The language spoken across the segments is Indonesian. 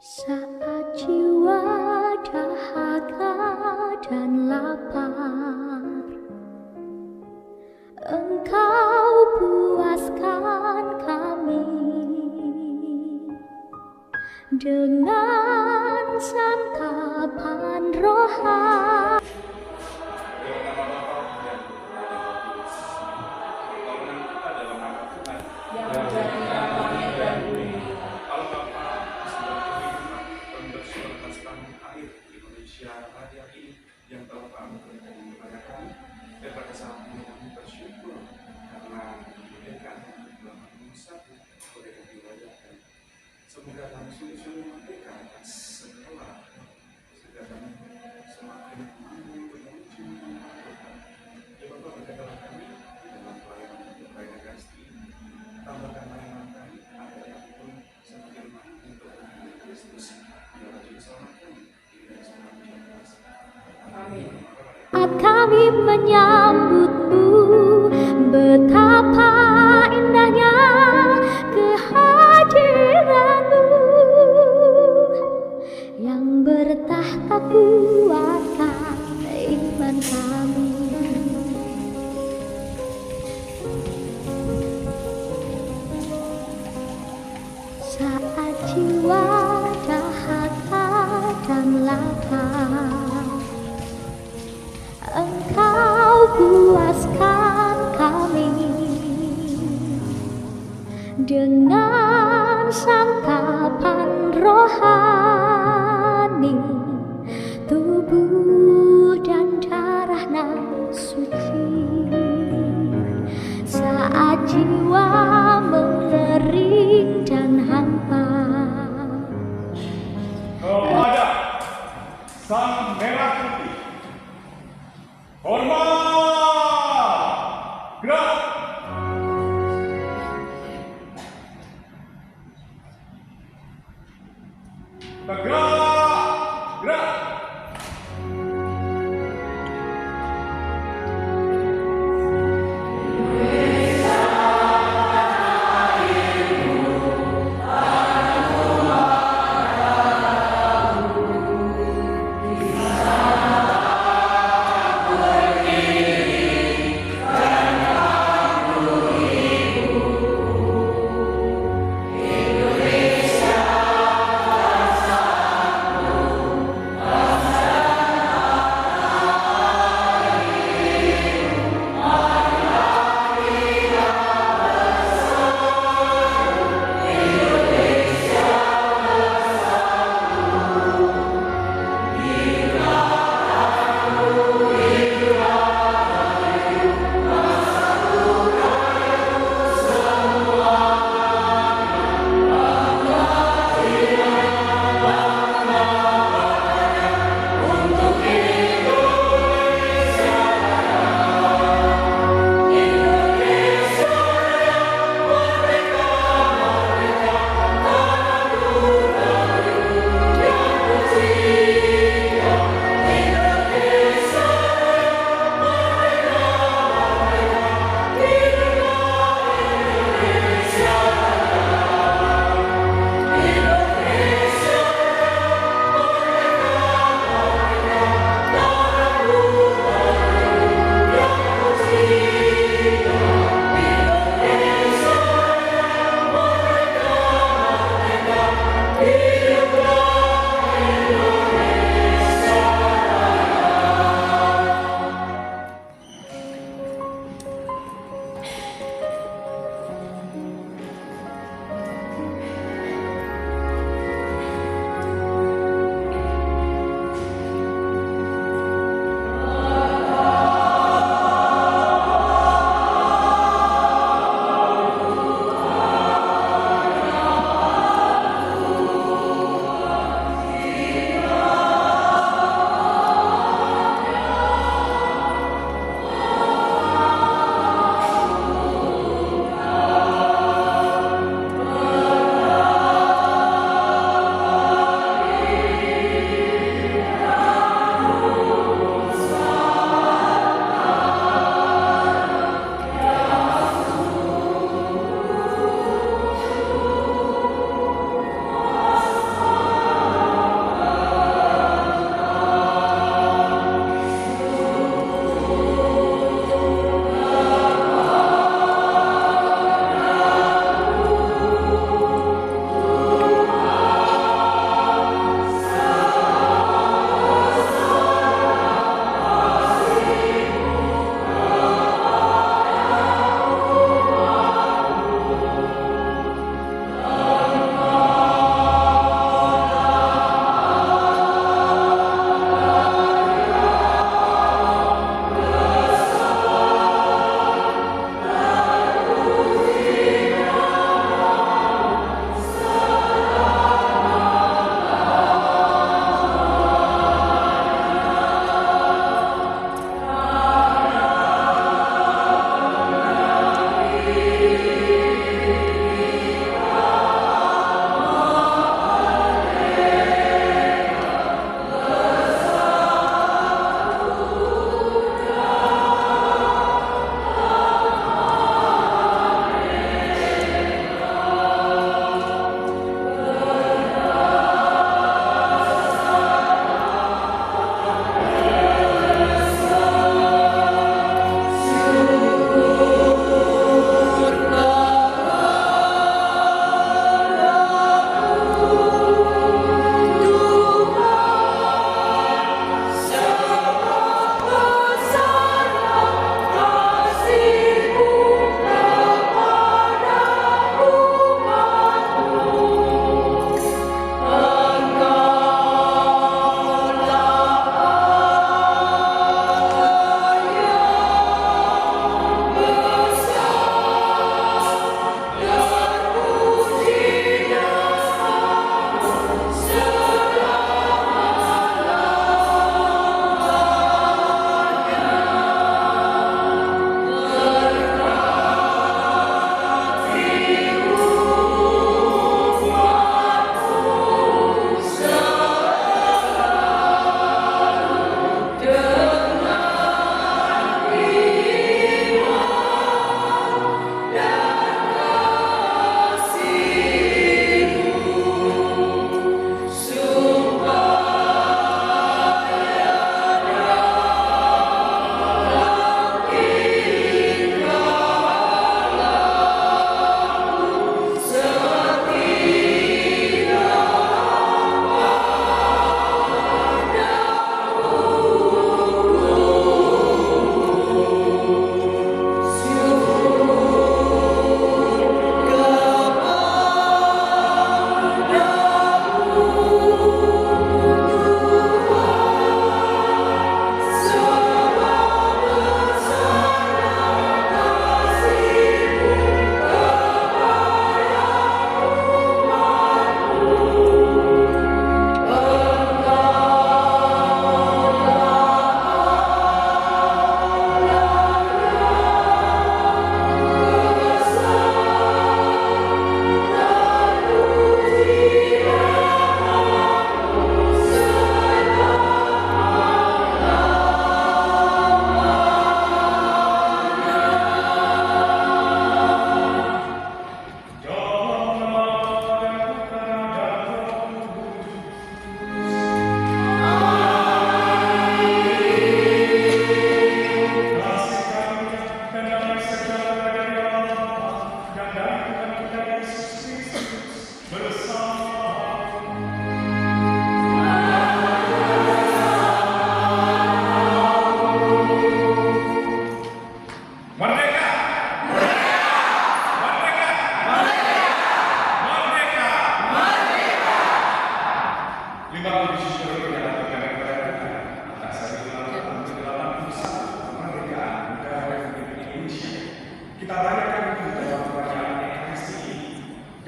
Saat jiwa dahaga dan lapar, Engkau puaskan kami dengan santapan rohani. Raya ini yang telah kami merayakan dan pada saat ini kami bersyukur karena diberikan dalam satu boleh dirayakan. Semoga kami sungguh-sungguh merdeka atas segala sehingga kami semakin mampu menuju Tuhan. Ya Bapak, berkatalah kami dalam pelayanan kasih ini, tambahkanlah iman kami agar kami pun semakin mampu untuk mengenal Kristus yang wajib diselamatkan. Saat kami menyambutmu, betapa indahnya kehadiranmu yang bertahta kuatkan iman kami. Saat jiwa dahaga dan lapar, Engkau puaskan kami dengan santapan rohani, tubuh dan darah-Nya suci. Saat jiwa mengering dan hampa, kepada Sang Merah Putih, hormat, gerak. Gerak, gerak.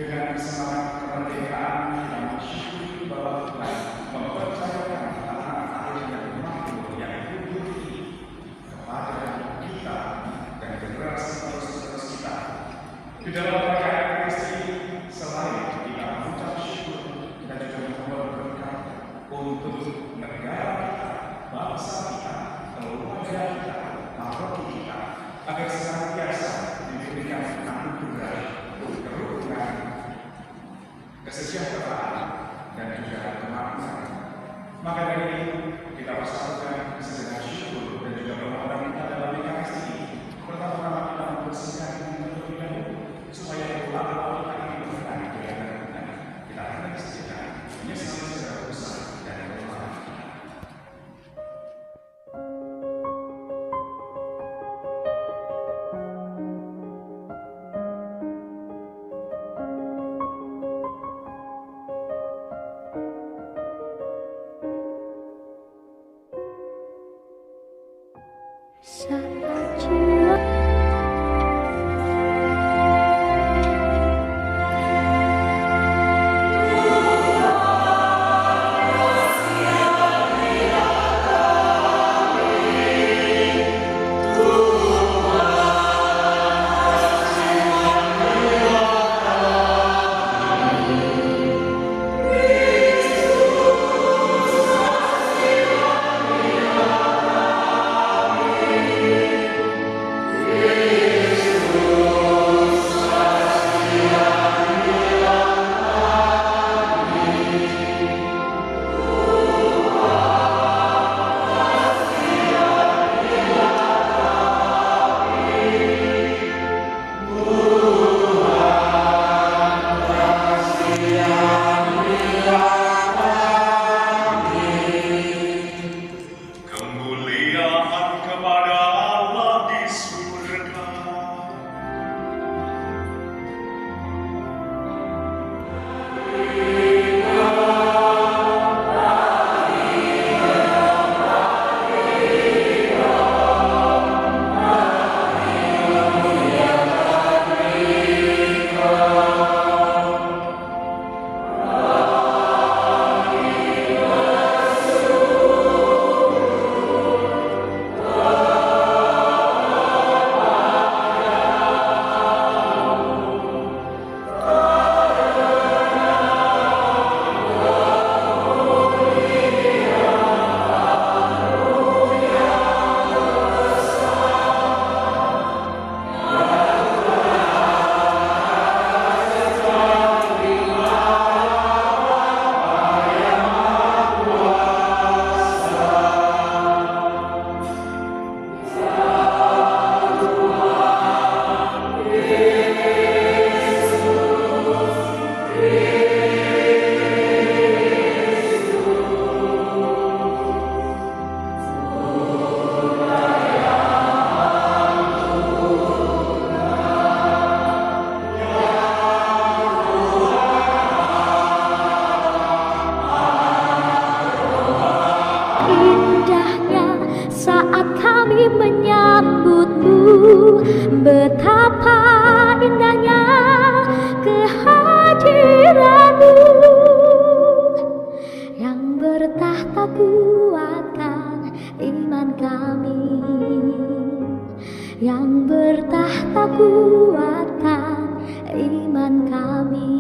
Dengan semangat kemerdekaan kita mensyukuri bahwa Tuhan mempercayakan tanah air yang makmur yang hidup ini kepada kita dan generasi penerus kita. Di dalam perayaan Kristi selain kita mengucap syukur, kita juga memohon berkat untuk negara kita, bangsa kita, keluarga kita, paroki kita, agar senantiasa diberikan anugerah, kerukunan, kesejahteraan, dan juga kemakmuran. Maka dari itu kita persatukan segenap syukur dan juga permohonan kita dalam Ekaristi ini. Pertama-tama kita membersihkan diri terlebih dahulu supaya doa-doa kita ini berkenan dengan benar. Kita akan disediakan menyesal segala dosa dan kelemahan kita. Saat jiwa Kemuliaan kepada Allah di surga. indahnya saat kami menyambutmu, betapa indahnya kehadiranmu yang bertahta kuatkan iman kami, yang bertahta kuatkan iman kami.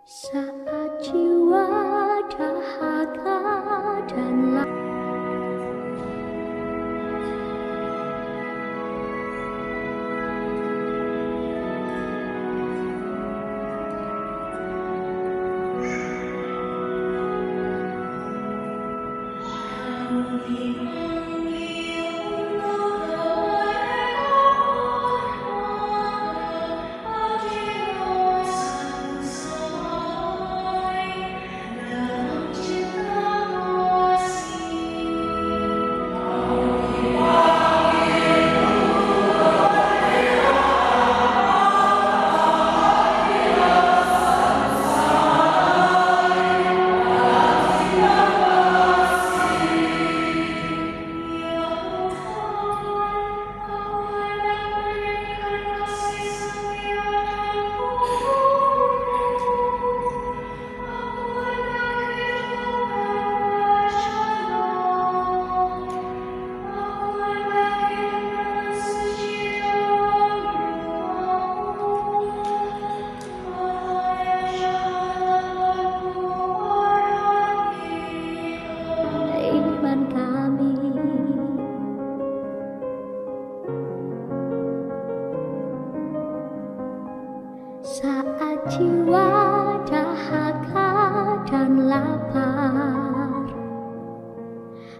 Saat jiwa dahaga dan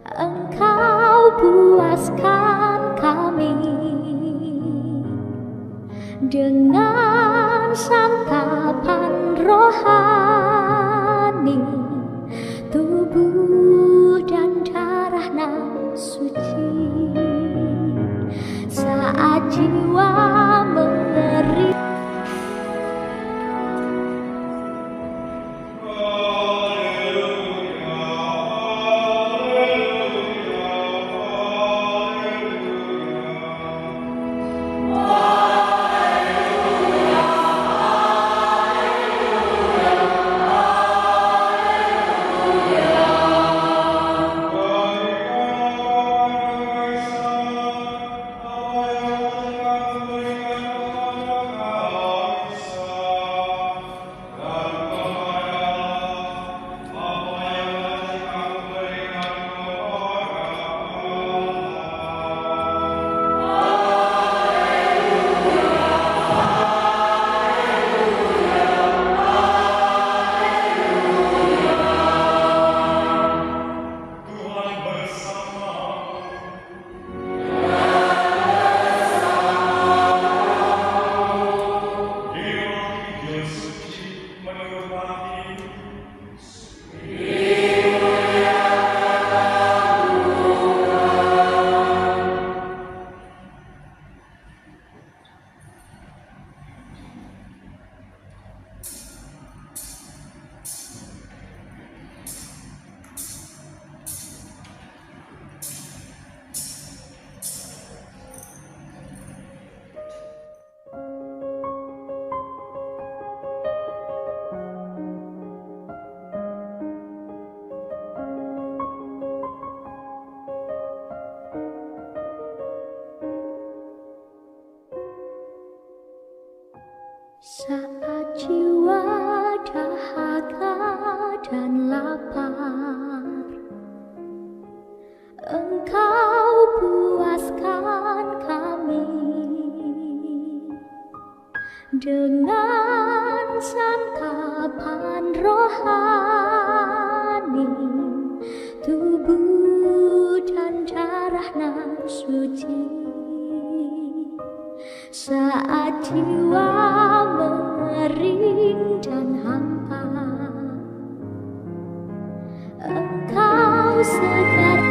Engkau puaskan kami dengan santapan rohani, tubuh dan darah nan suci. Saat jiwa mengeri, saat jiwa dahaga dan lapar, Engkau puaskan kami dengan santapan rohani, tubuh dan darah nan suci. Saat jiwa mengering dan hampa, Engkau segar.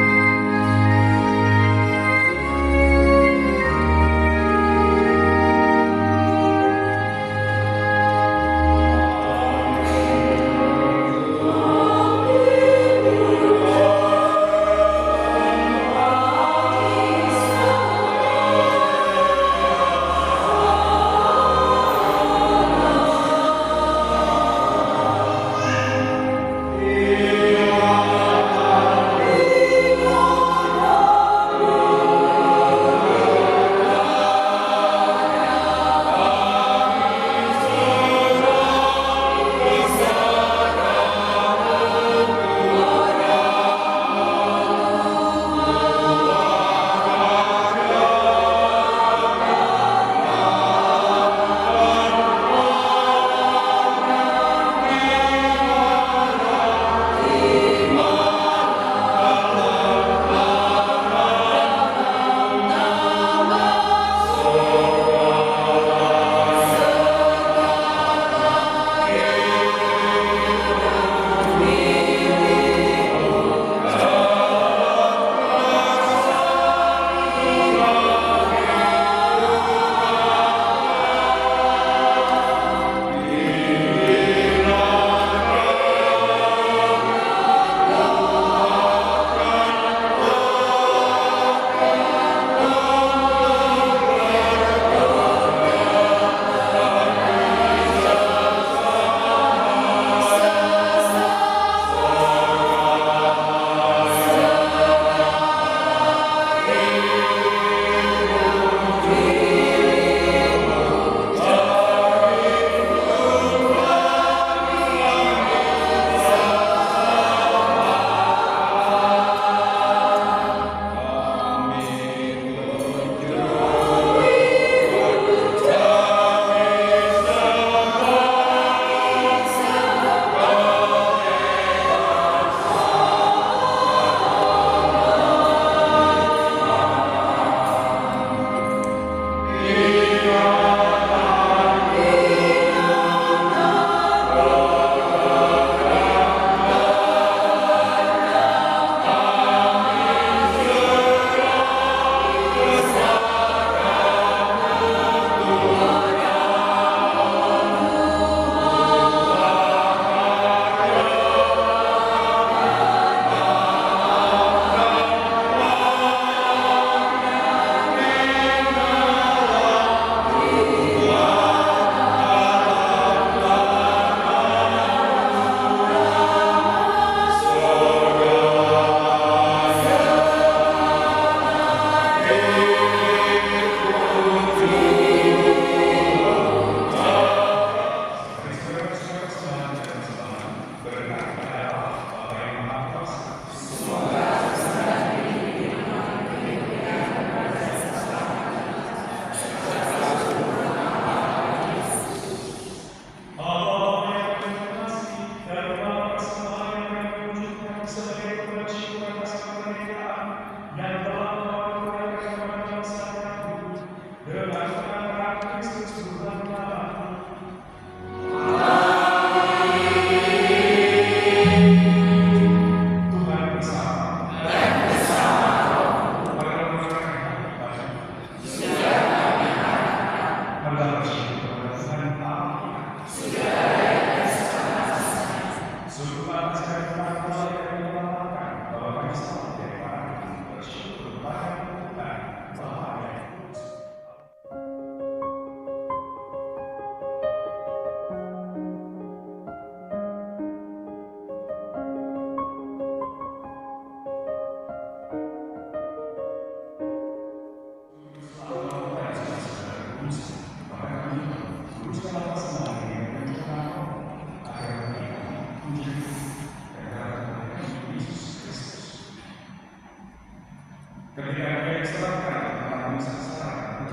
Ketika dia diserahkan kepada sasaran,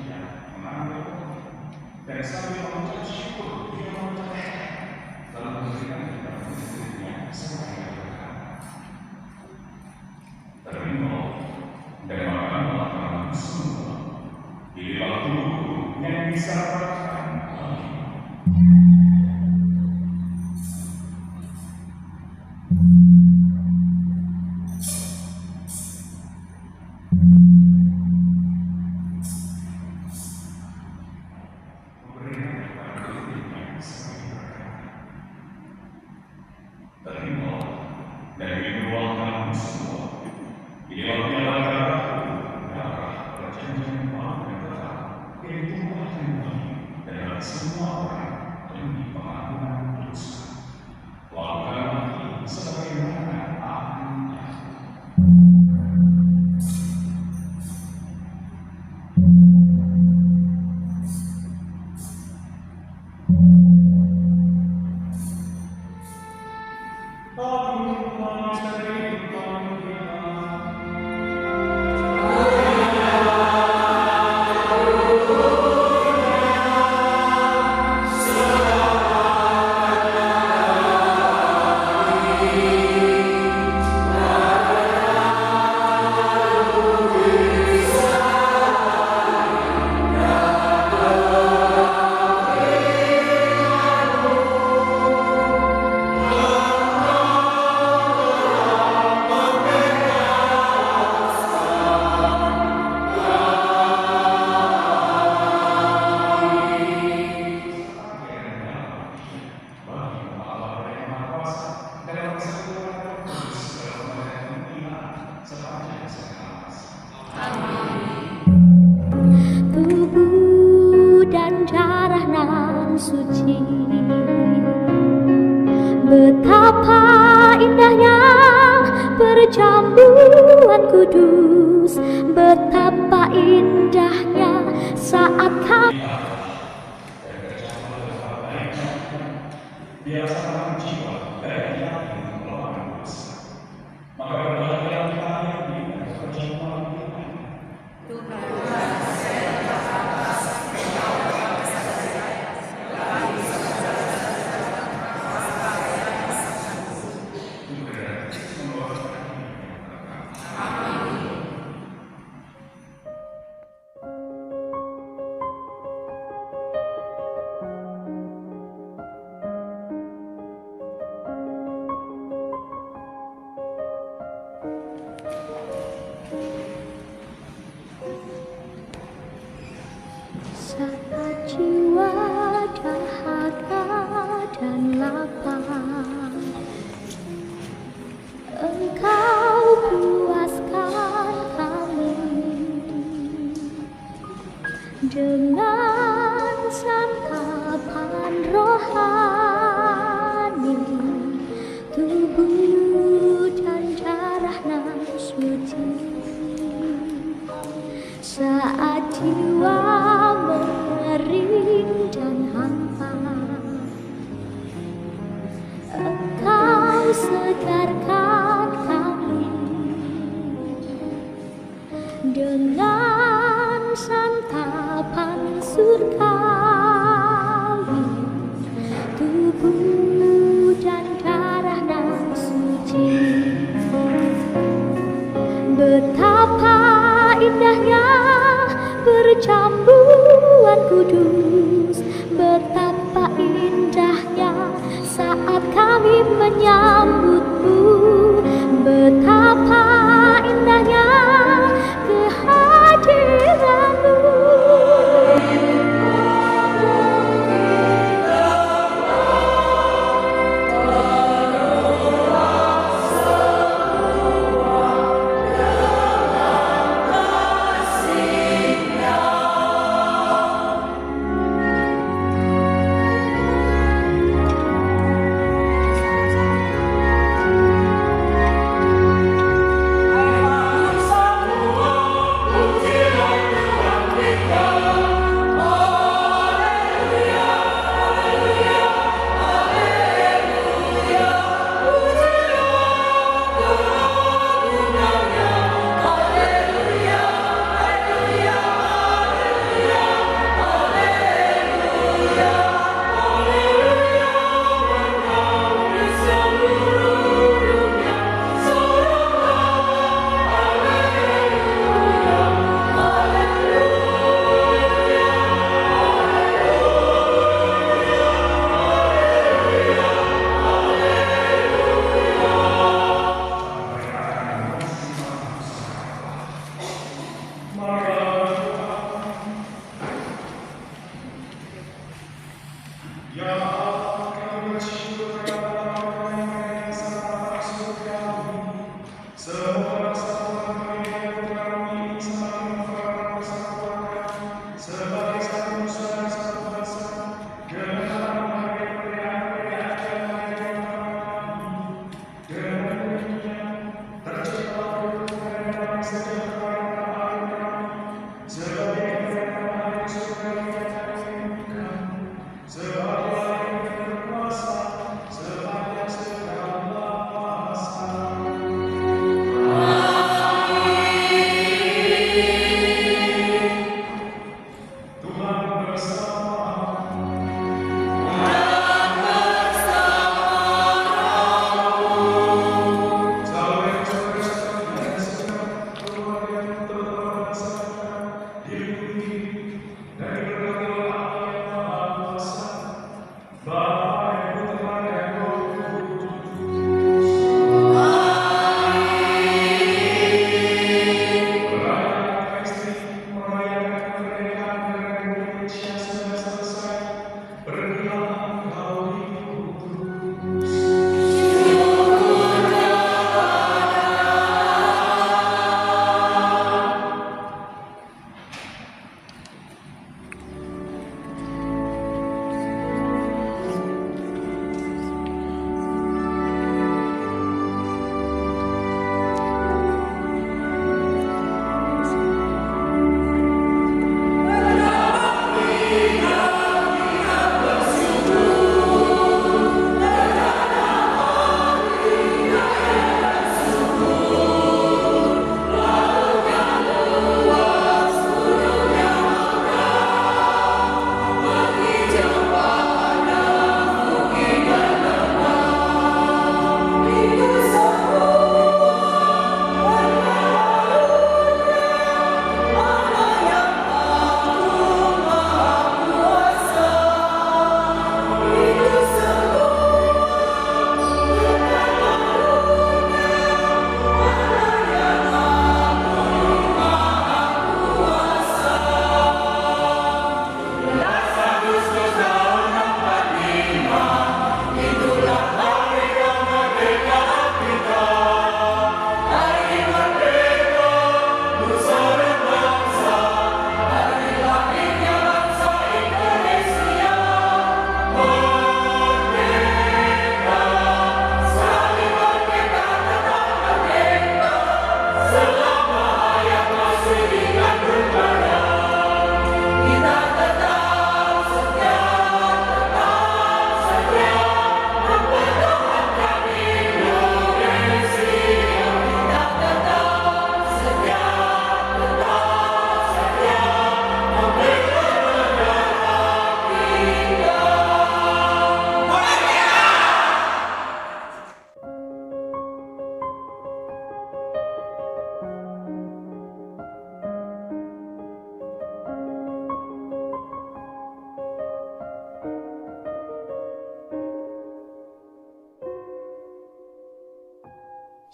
dia mengambil dan sambil mengucap syukur, dia mengucapkan lalu memberikan kepada istrinya semua yang berkah. Terima dan makanlah kamu semua di waktu yang disyaratkan oleh terima dan minumlah kamu semua. Inilah piala darahku, darah perjanjian baru dan tetap yang ditumpahkan bagi dan bagi semua orang demi pengampunan dosa. Lakukanlah ini sebagaimana aku tubuh dan darah nan suci. Betapa indahnya perjamuan kudus, betapa indahnya saat kami biasakan jiwa dari yang melawan dosa. Maka berbahagialah kami dengan perjamuan Tuhan. saat jiwa dahaga dan lapar, Engkau puaskan kami dengan santapan rohani, tubuh dan darah nan suci. Saat jiwa mengering dan hampa, Engkau segarkan kami dengan santapan surgawi, tubuh dan darah nan suci. Betapa indahnya perjamuan kudus, betapa indahnya saat kami menyambutmu, betapa indahnya kehadiranmu.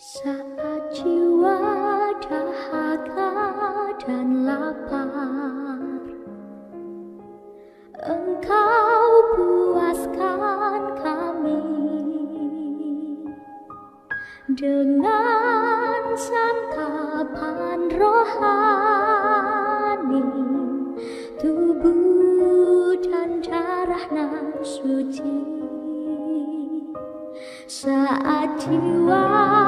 Saat jiwa dahaga dan lapar, Engkau puaskan kami dengan santapan rohani, tubuh dan darah nan suci. Saat jiwa